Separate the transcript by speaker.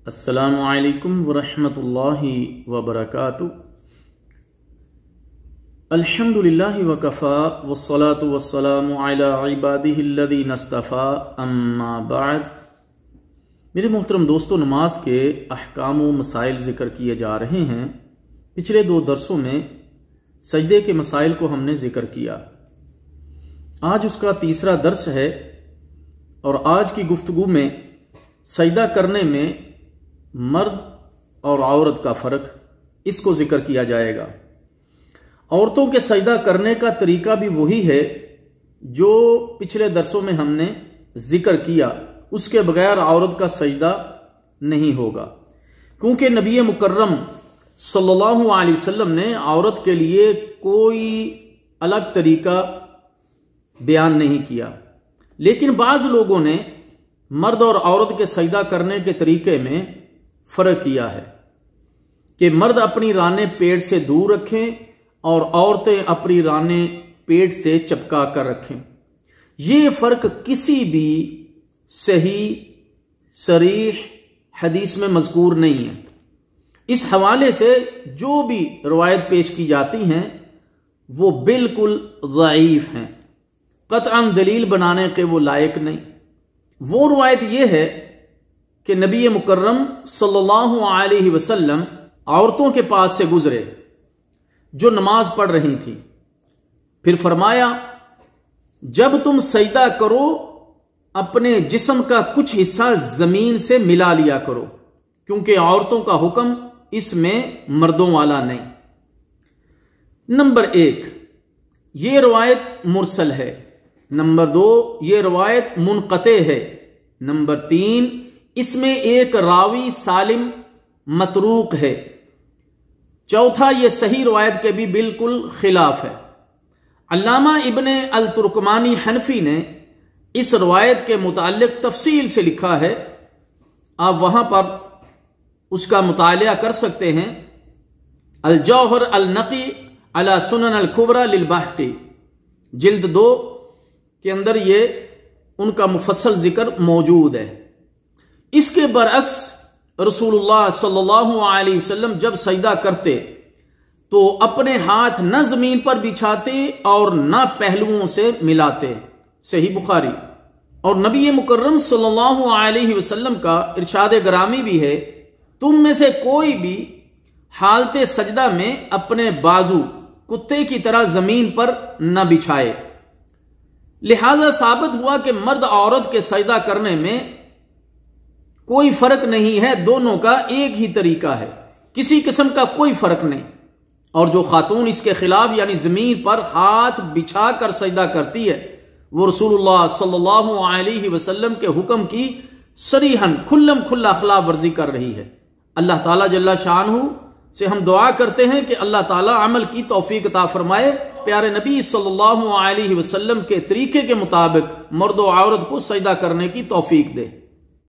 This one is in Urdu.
Speaker 1: السلام علیکم ورحمۃ اللہ وبرکاتہ۔ الحمد للہ وکفا والصلاة والسلام علی عبادہ الذین اصطفیٰ، اما بعد۔ میرے محترم دوستو، نماز کے احکام و مسائل ذکر کیے جا رہے ہیں۔ پچھلے 2 درسوں میں سجدے کے مسائل کو ہم نے ذکر کیا۔ آج اس کا تیسرا درس ہے اور آج کی گفتگو میں سجدہ کرنے میں مرد اور عورت کا فرق، اس کو ذکر کیا جائے گا۔ عورتوں کے سجدہ کرنے کا طریقہ بھی وہی ہے جو پچھلے درسوں میں ہم نے ذکر کیا، اس کے بغیر عورت کا سجدہ نہیں ہوگا، کیونکہ نبی مکرم صلی اللہ علیہ وسلم نے عورت کے لیے کوئی الگ طریقہ بیان نہیں کیا۔ لیکن بعض لوگوں نے مرد اور عورت کے سجدہ کرنے کے طریقے میں فرق کیا ہے کہ مرد اپنی رانیں پیٹ سے دور رکھیں اور عورتیں اپنی رانیں پیٹ سے چپکا کر رکھیں۔ یہ فرق کسی بھی صحیح صریح حدیث میں مذکور نہیں ہے۔ اس حوالے سے جو بھی روایت پیش کی جاتی ہیں وہ بالکل ضعیف ہیں، قطعاً دلیل بنانے کے وہ لائق نہیں۔ وہ روایت یہ ہے کہ نبی مکرم صلی اللہ علیہ وسلم عورتوں کے پاس سے گزرے جو نماز پڑھ رہی تھی، پھر فرمایا، جب تم سجدہ کرو اپنے جسم کا کچھ حصہ زمین سے ملا لیا کرو، کیونکہ عورتوں کا حکم اس میں مردوں والا نہیں۔ نمبر 1، یہ روایت مرسل ہے۔ نمبر 2، یہ روایت منقطع ہے۔ نمبر 3، اس میں ایک راوی سالم متروک ہے۔ چوتھا، یہ صحیح روایت کے بھی بالکل خلاف ہے۔ علامہ ابن الترکمانی حنفی نے اس روایت کے متعلق تفصیل سے لکھا ہے، آپ وہاں پر اس کا مطالعہ کر سکتے ہیں۔ الجوہر النقی علی سنن الکبری للبحقی، جلد 2 کے اندر یہ ان کا مفصل ذکر موجود ہے۔ اس کے برعکس رسول اللہ صلی اللہ علیہ وسلم جب سجدہ کرتے تو اپنے ہاتھ نہ زمین پر بچھاتے اور نہ پہلوؤں سے ملاتے، صحیح بخاری۔ اور نبی مکرم صلی اللہ علیہ وسلم کا ارشاد گرامی بھی ہے، تم میں سے کوئی بھی حالت سجدہ میں اپنے بازو کتے کی طرح زمین پر نہ بچھائے۔ لہذا ثابت ہوا کہ مرد عورت کے سجدہ کرنے میں کوئی فرق نہیں ہے، دونوں کا ایک ہی طریقہ ہے، کسی قسم کا کوئی فرق نہیں۔ اور جو خاتون اس کے خلاف یعنی زمین پر ہاتھ بچھا کر سجدہ کرتی ہے، وہ رسول اللہ صلی اللہ علیہ وسلم کے حکم کی صریحاً کھلم کھلا خلاف ورزی کر رہی ہے۔ اللہ تعالیٰ جل شانہ سے ہم دعا کرتے ہیں کہ اللہ تعالیٰ عمل کی توفیق عطا فرمائے، پیارے نبی صلی اللہ علیہ وسلم کے طریقے کے مطابق مرد و عورت کو سجدہ کرنے کی توفیق دے۔